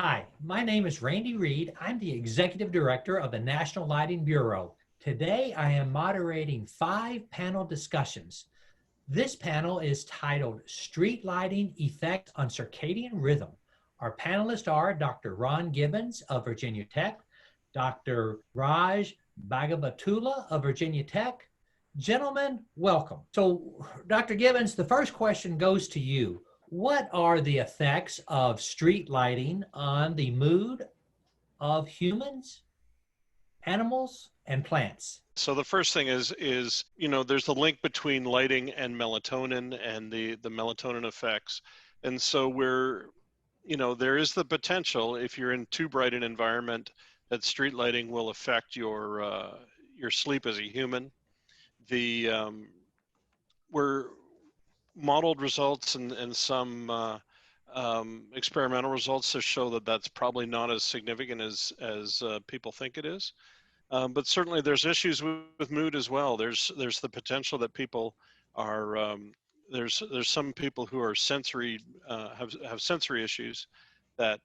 Hi, my name is Randy Reed. I'm the Executive Director of the National Lighting Bureau. Today I am moderating 5 panel discussions. This panel is titled Street Lighting Effect on Circadian Rhythm. Our panelists are Dr. Ron Gibbons of Virginia Tech, Dr. Raj Bhagavatula of Virginia Tech. Gentlemen, welcome. So, Dr. Gibbons, the first question goes to you. What are the effects of street lighting on the mood of humans, animals, and plants? So the first thing is there's the link between lighting and melatonin and the melatonin effects. And so there is the potential, if you're in too bright an environment, that street lighting will affect your sleep as a human. The We're modeled results and some experimental results to show that that's probably not as significant as people think it is. But certainly there's issues with mood as well. There's the potential that people are there's some people who are have sensory issues that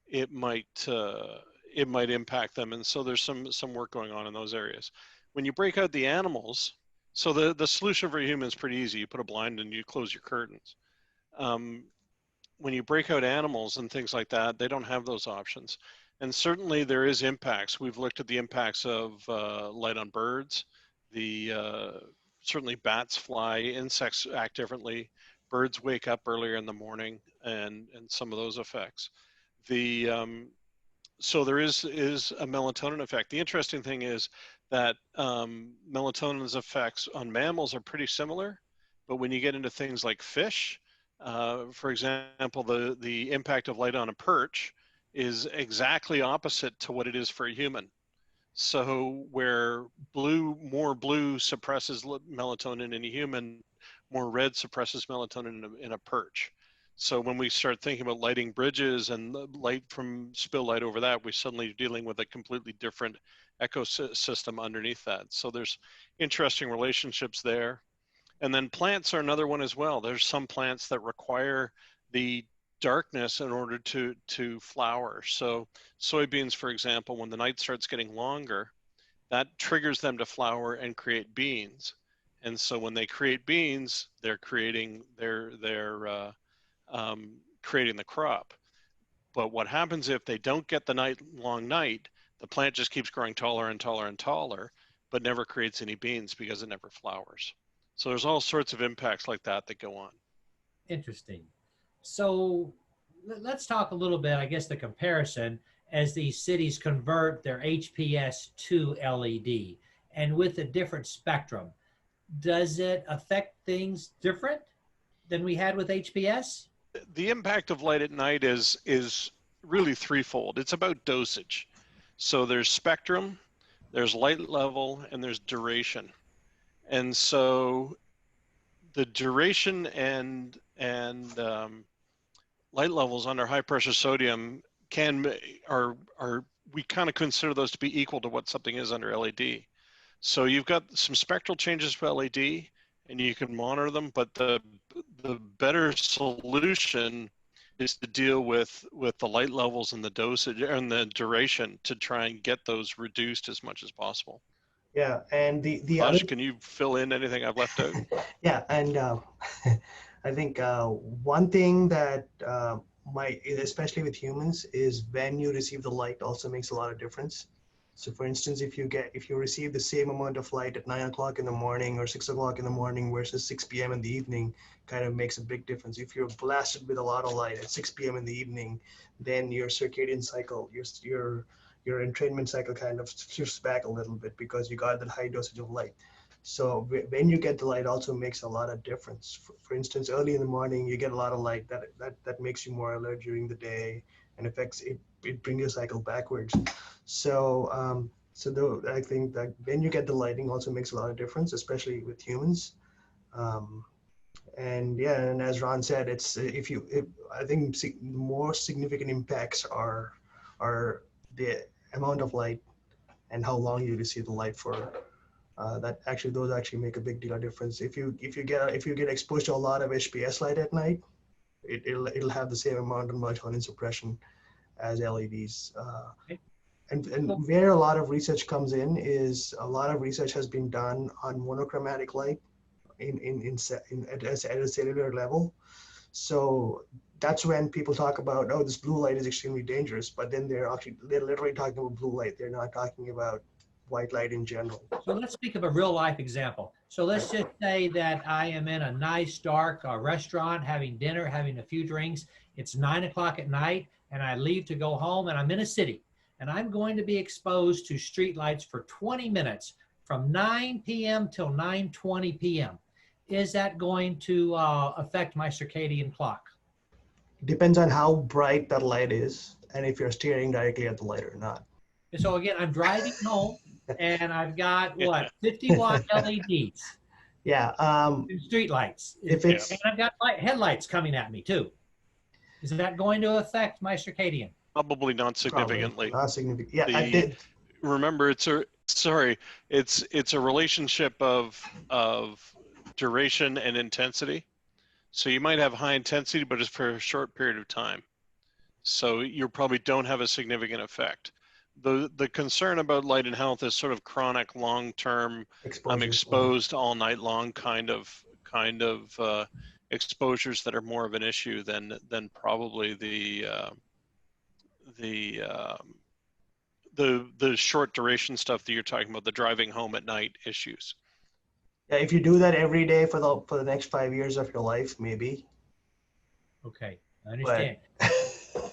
it might impact them, and so there's some work going on in those areas. When you break out the animals, so the solution for humans is pretty easy. You put a blind and you close your curtains. When you break out animals and things like that, they don't have those options. And certainly there is impacts. We've looked at the impacts of light on birds. Certainly bats fly, insects act differently, birds wake up earlier in the morning, and some of those effects. So there is a melatonin effect. The interesting thing is that melatonin's effects on mammals are pretty similar, but when you get into things like fish, for example, the impact of light on a perch is exactly opposite to what it is for a human. So where more blue suppresses melatonin in a human, more red suppresses melatonin in a perch. So when we start thinking about lighting bridges and the light from spill light over that, we're suddenly dealing with a completely different ecosystem underneath that. So there's interesting relationships there. And then plants are another one as well. There's some plants that require the darkness in order to flower. So soybeans, for example, when the night starts getting longer, that triggers them to flower and create beans. And so when they create beans, they're creating creating the crop. But what happens if they don't get the long night, the plant just keeps growing taller and taller and taller, but never creates any beans because it never flowers. So there's all sorts of impacts like that go on. Interesting. So let's talk a little bit, I guess, the comparison as these cities convert their HPS to LED. And with a different spectrum, does it affect things different than we had with HPS? The impact of light at night is really threefold. It's about dosage. So there's spectrum, there's light level, and there's duration. And so the duration and light levels under high pressure sodium we kind of consider those to be equal to what something is under LED. So you've got some spectral changes for LED and you can monitor them, but the better solution is to deal with the light levels and the dosage and the duration to try and get those reduced as much as possible. Yeah, and the Raj, other... can you fill in anything I've left out? Yeah, and I think one thing that especially with humans, is when you receive the light also makes a lot of difference. So for instance, if you receive the same amount of light at 9 o'clock in the morning or 6 o'clock in the morning versus 6 p.m. in the evening, kind of makes a big difference. If you're blasted with a lot of light at 6 p.m. in the evening, then your circadian cycle, your entrainment cycle kind of shifts back a little bit because you got that high dosage of light. So when you get the light also makes a lot of difference. For instance, early in the morning, you get a lot of light that makes you more alert during the day and affects it brings your cycle backwards. So I think that when you get the lighting also makes a lot of difference, especially with humans. And as Ron said, I think more significant impacts are the amount of light and how long you receive the light for. Those actually make a big deal of difference. If you get exposed to a lot of HPS light at night, It'll have the same amount of melatonin suppression as LEDs. And where a lot of research comes in is a lot of research has been done on monochromatic light at a cellular level. So that's when people talk about, oh, this blue light is extremely dangerous, but then they're literally talking about blue light. They're not talking about white light in general. So let's speak of a real life example. So let's just say that I am in a nice dark restaurant, having dinner, having a few drinks. It's 9 o'clock at night, and I leave to go home, and I'm in a city, and I'm going to be exposed to street lights for 20 minutes from 9 p.m. till 9:20 p.m. Is that going to affect my circadian clock? Depends on how bright that light is and if you're staring directly at the light or not. And so again, I'm driving home and I've got what, 50-watt LEDs. Yeah. Street lights. If it's, and I've got headlights coming at me too. Is that going to affect my circadian? Probably not significantly. Not significant. Yeah. Remember, it's a relationship of duration and intensity. So you might have high intensity, but it's for a short period of time. So you probably don't have a significant effect. The concern about light and health is sort of chronic, long-term, I'm exposed all night long kind of exposures that are more of an issue than probably the short duration stuff that you're talking about, the driving home at night issues. Yeah, if you do that every day for the next 5 years of your life, maybe. Okay, I understand.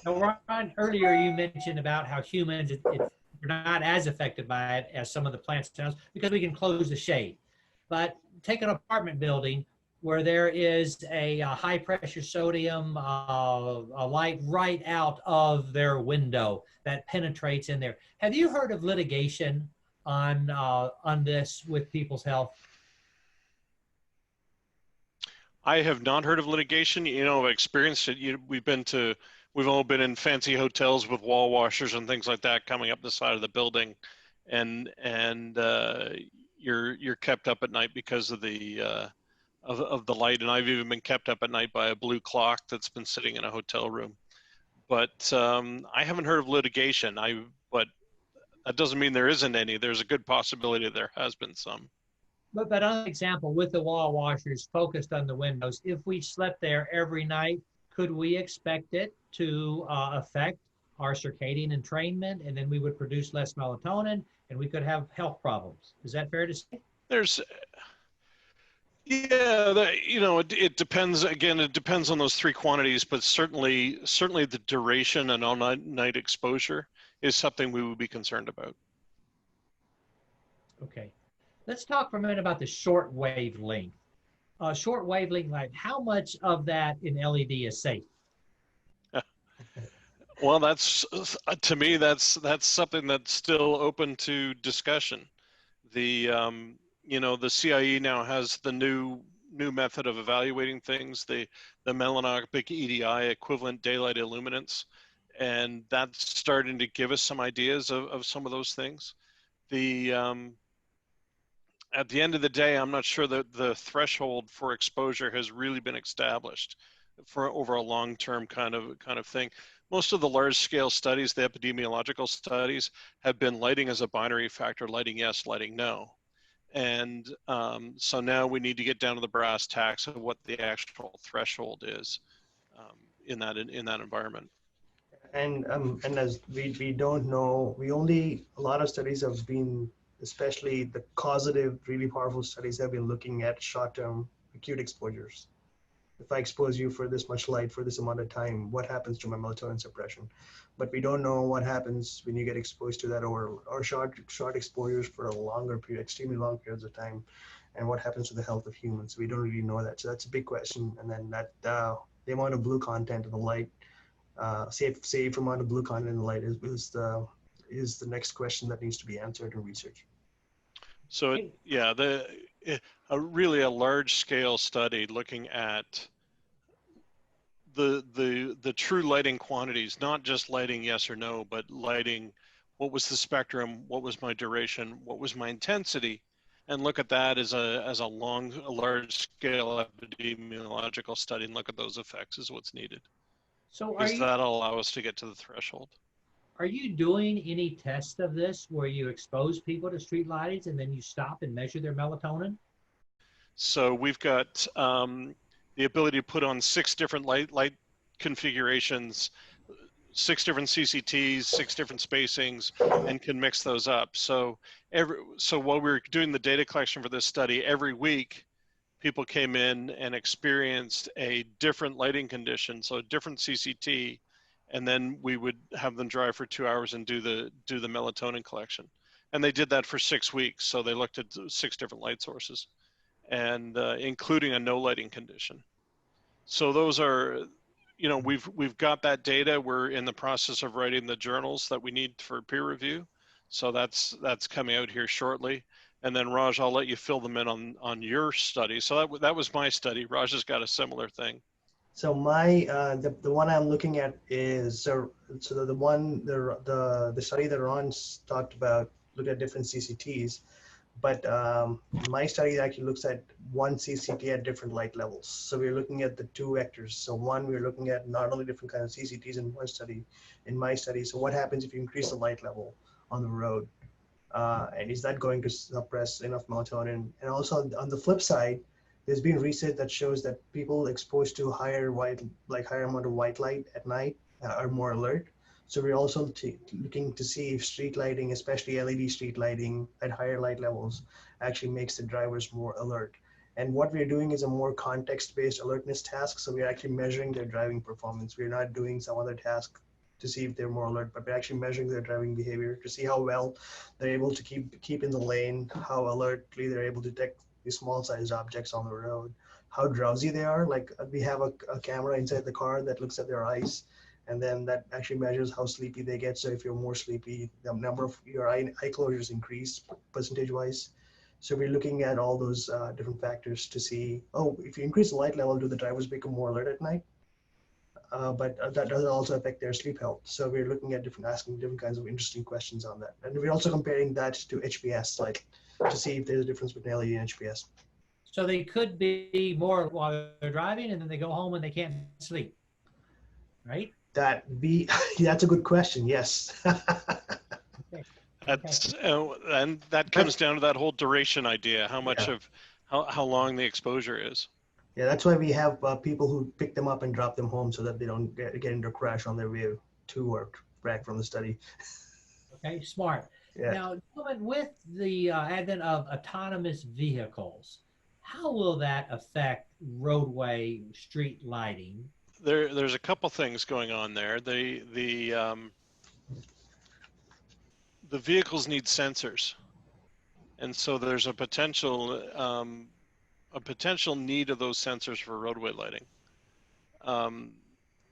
Now, Ron, earlier you mentioned about how humans we're not as affected by it as some of the plants because we can close the shade. But take an apartment building where there is a high pressure sodium a light right out of their window that penetrates in there. Have you heard of litigation on this with people's health? I have not heard of litigation. I've experienced it. We've all been in fancy hotels with wall washers and things like that coming up the side of the building, and you're kept up at night because of the light. And I've even been kept up at night by a blue clock that's been sitting in a hotel room. But I haven't heard of litigation. But that doesn't mean there isn't any. There's a good possibility there has been some. But on an example, with the wall washers focused on the windows, if we slept there every night, could we expect it to affect our circadian entrainment, and then we would produce less melatonin, and we could have health problems? Is that fair to say? It depends. Again, it depends on those three quantities, but certainly the duration and all-night exposure is something we would be concerned about. Okay. Let's talk for a minute about the short wavelength. Short wavelength light, how much of that in LED is safe? Well, to me, that's something that's still open to discussion. The CIE now has the new method of evaluating things, the melanopic EDI, equivalent daylight illuminance, and that's starting to give us some ideas of some of those things. At the end of the day, I'm not sure that the threshold for exposure has really been established for over a long-term kind of thing. Most of the large-scale studies, the epidemiological studies, have been lighting as a binary factor, lighting yes, lighting no. And so now we need to get down to the brass tacks of what the actual threshold is in that environment. And as we don't know, a lot of studies have been, especially the causative, really powerful studies have been looking at short-term acute exposures. If I expose you for this much light for this amount of time, what happens to my melatonin suppression? But we don't know what happens when you get exposed to that or short exposures for a longer period, extremely long periods of time, and what happens to the health of humans. We don't really know that. So that's a big question. And then that the amount of blue content in the light, safe amount of blue content in the light is the next question that needs to be answered in research. So really a large scale study looking at the true lighting quantities, not just lighting yes or no, but lighting, what was the spectrum, what was my duration, what was my intensity, and look at that as a large scale epidemiological study and look at those effects is what's needed. So Because that'll allow us to get to the threshold. are you doing any tests of this where you expose people to street lightings and then you stop and measure their melatonin? So we've got the ability to put on 6 different light configurations, 6 different CCTs, 6 different spacings, and can mix those up. So while we were doing the data collection for this study, every week people came in and experienced a different lighting condition, so a different CCT, and then we would have them drive for 2 hours and do the melatonin collection. And they did that for 6 weeks. So they looked at 6 different light sources, and including a no lighting condition. So those are, we've got that data. We're in the process of writing the journals that we need for peer review. So that's coming out here shortly. And then Raj, I'll let you fill them in on your study. So that was my study. Raj has got a similar thing. So my the one I'm looking at is the study that Ron talked about looked at different CCTs, but my study actually looks at one CCT at different light levels. So we're looking at the 2 vectors. So one, we're looking at not only different kinds of CCTs in my study. So what happens if you increase the light level on the road? And is that going to suppress enough melatonin? And also on the flip side, there's been research that shows that people exposed to higher amount of white light at night are more alert. So we're also looking to see if street lighting, especially LED street lighting at higher light levels, actually makes the drivers more alert. And what we're doing is a more context-based alertness task. So we're actually measuring their driving performance. We're not doing some other task to see if they're more alert, but we're actually measuring their driving behavior to see how well they're able to keep in the lane, how alertly they're able to detect these small-sized objects on the road, how drowsy they are. Like we have a camera inside the car that looks at their eyes, and then that actually measures how sleepy they get. So if you're more sleepy, the number of your eye closures increase percentage-wise. So we're looking at all those different factors to see, if you increase the light level, do the drivers become more alert at night? But that does also affect their sleep health. So we're looking at asking different kinds of interesting questions on that. And we're also comparing that to HPS, like to see if there's a difference between LED and HPS. So they could be more while they're driving and then they go home and they can't sleep, right? That's a good question. Yes. Okay. And that comes down to that whole duration idea, how much of how long the exposure is. Yeah, that's why we have people who pick them up and drop them home so that they don't get into a crash on their way to or back from the study. Okay, smart. Yeah. Now, with the advent of autonomous vehicles, how will that affect roadway street lighting? There's a couple things going on there. The vehicles need sensors, and so there's a potential need of those sensors for roadway lighting.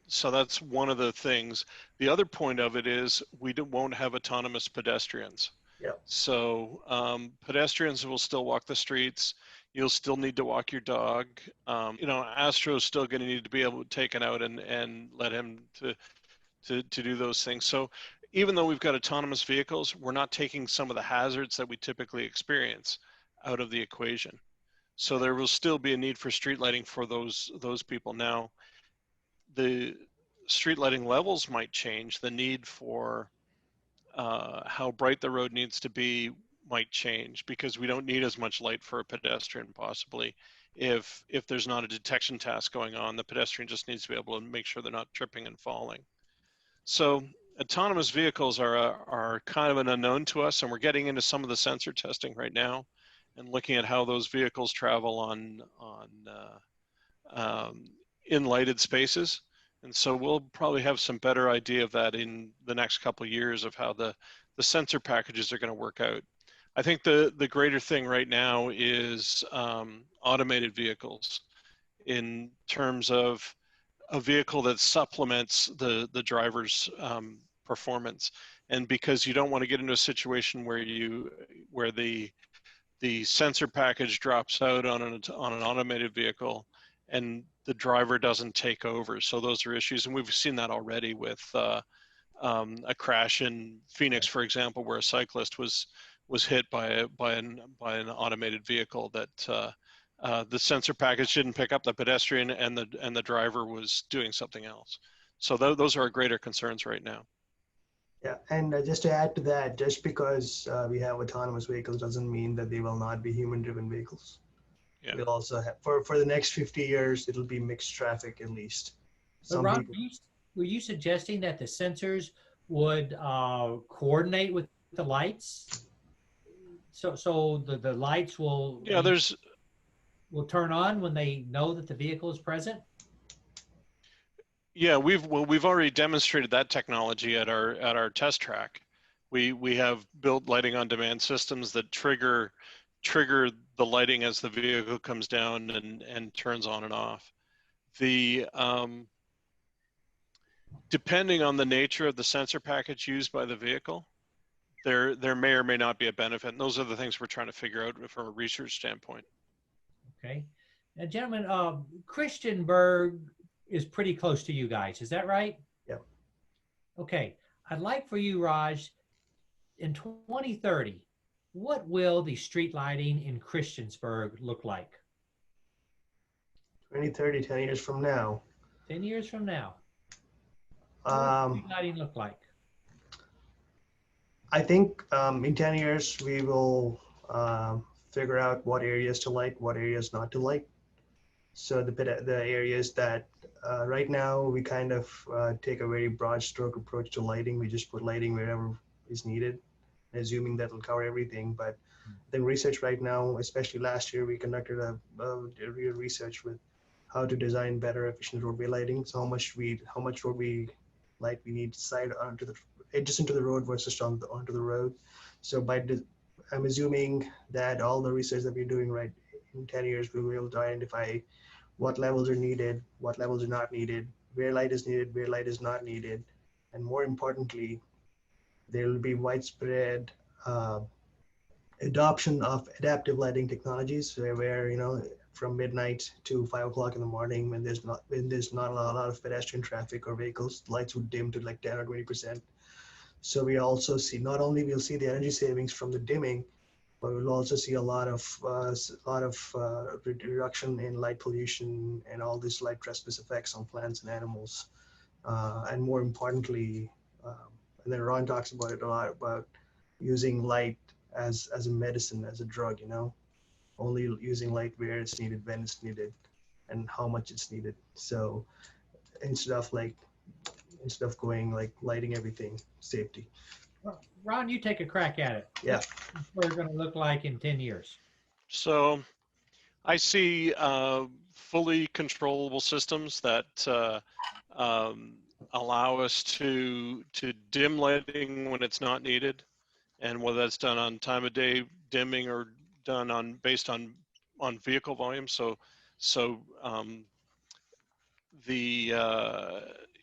So that's one of the things. The other point of it is we won't have autonomous pedestrians. Yeah. So pedestrians will still walk the streets. You'll still need to walk your dog. Astro's still going to need to be able to take it out and let him to do those things. So even though we've got autonomous vehicles, we're not taking some of the hazards that we typically experience out of the equation. So there will still be a need for street lighting for those people. Now, the street lighting levels might change. The need for how bright the road needs to be might change because we don't need as much light for a pedestrian possibly. If there's not a detection task going on, the pedestrian just needs to be able to make sure they're not tripping and falling. So autonomous vehicles are kind of an unknown to us, and we're getting into some of the sensor testing right now and looking at how those vehicles travel in lighted spaces. And so we'll probably have some better idea of that in the next couple of years of how the sensor packages are going to work out. I think the greater thing right now is automated vehicles in terms of a vehicle that supplements the driver's performance. And because you don't want to get into a situation where the sensor package drops out on an automated vehicle and the driver doesn't take over. So those are issues, and we've seen that already with a crash in Phoenix, for example, where a cyclist was was hit by an automated vehicle that the sensor package didn't pick up the pedestrian, and the driver was doing something else. So those are our greater concerns right now. Yeah, and just to add to that, just because we have autonomous vehicles doesn't mean that they will not be human-driven vehicles. Yeah. We'll also have, for the next 50 years, it'll be mixed traffic at least. But Ron, were you suggesting that the sensors would coordinate with the lights? So the lights will turn on when they know that the vehicle is present? Yeah, we've already demonstrated that technology at our test track. We have built lighting on demand systems that trigger the lighting as the vehicle comes down and turns on and off. Depending on the nature of the sensor package used by the vehicle, there may or may not be a benefit. And those are the things we're trying to figure out from a research standpoint. Okay. Now, gentlemen, Christiansburg is pretty close to you guys. Is that right? Yep. Okay. I'd like for you, Raj, in 2030, what will the street lighting in Christiansburg look like? 2030, 10 years from now. 10 years from now. What will street lighting look like? I think in 10 years, we will figure out what areas to light, what areas not to light. So the areas that right now we kind of take a very broad stroke approach to lighting. We just put lighting wherever is needed, assuming that will cover everything. But the research right now, especially last year, we conducted a real research with how to design better, efficient roadway lighting. So how much roadway light we need side onto the just into the road versus onto the road. So I'm assuming that all the research that we're doing right in 10 years, we'll be able to identify what levels are needed, what levels are not needed, where light is needed, where light is not needed. And more importantly, there will be widespread adoption of adaptive lighting technologies where from midnight to 5 o'clock in the morning, when there's not a lot of pedestrian traffic or vehicles, lights would dim to like 10 or 20%. So we also see, not only we'll see the energy savings from the dimming, but we'll also see a lot of reduction in light pollution and all these light trespass effects on plants and animals. And more importantly, and then Ron talks about it a lot, about using light as a medicine, as a drug, only using light where it's needed, when it's needed, and how much it's needed. So instead of going like lighting everything, safety. Ron, you take a crack at it. Yeah. What's it going to look like in 10 years? So I see fully controllable systems that allow us to dim lighting when it's not needed, and whether that's done on time of day dimming or done based on vehicle volume. So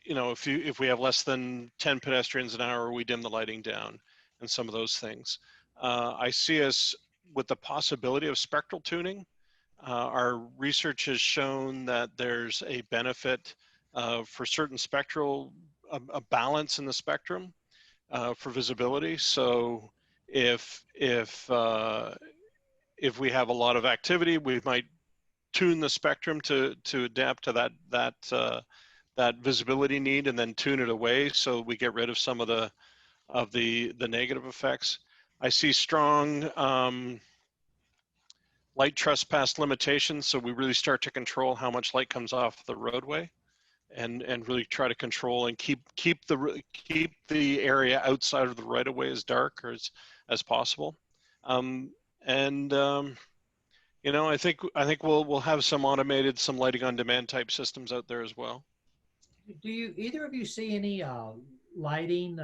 if we have less than 10 pedestrians an hour, we dim the lighting down, and some of those things. I see us with the possibility of spectral tuning. Our research has shown that there's a benefit for certain spectral, a balance in the spectrum for visibility. So if we have a lot of activity, we might tune the spectrum to adapt to that visibility need, and then tune it away so we get rid of some of the negative effects. I see strong light trespass limitations, so we really start to control how much light comes off the roadway, and really try to control and keep the area outside of the right of way as dark or as possible. I think we'll have some lighting on demand type systems out there as well. Do either of you see any lighting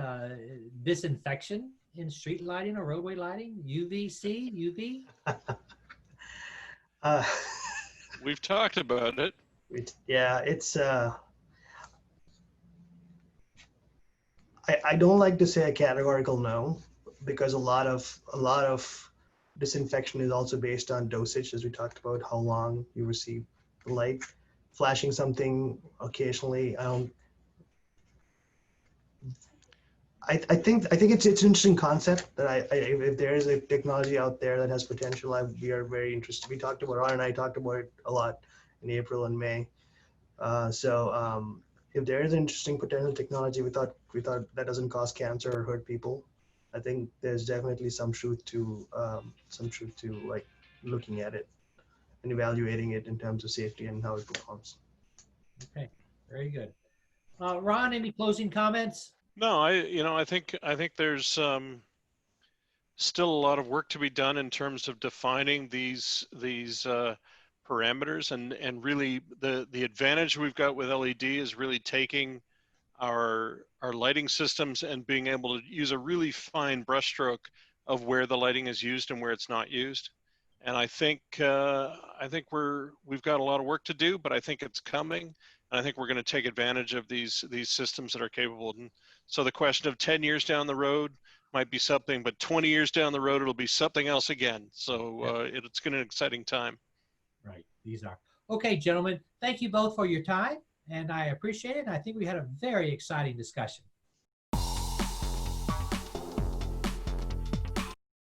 disinfection in street lighting or roadway lighting? UVC, UV? We've talked about it. Yeah, it's. I don't like to say a categorical no, because a lot of disinfection is also based on dosage, as we talked about, how long you receive the light. Flashing something occasionally, I think it's an interesting concept that if there is a technology out there that has potential, we are very interested. We talked about Ron and I talked about it a lot in April and May. If there is an interesting potential technology, we thought that doesn't cause cancer or hurt people. I think there's definitely some truth to like looking at it and evaluating it in terms of safety and how it performs. Okay, very good. Ron, any closing comments? No, I think there's still a lot of work to be done in terms of defining these parameters, and really the advantage we've got with LED is really taking our lighting systems and being able to use a really fine brushstroke of where the lighting is used and where it's not used. And I think we've got a lot of work to do, but I think it's coming, and I think we're going to take advantage of these systems that are capable. And so the question of 10 years down the road might be something, but 20 years down the road it'll be something else again. So it's going to be an exciting time. Right, these are. Okay, gentlemen, thank you both for your time, and I appreciate it. And I think we had a very exciting discussion.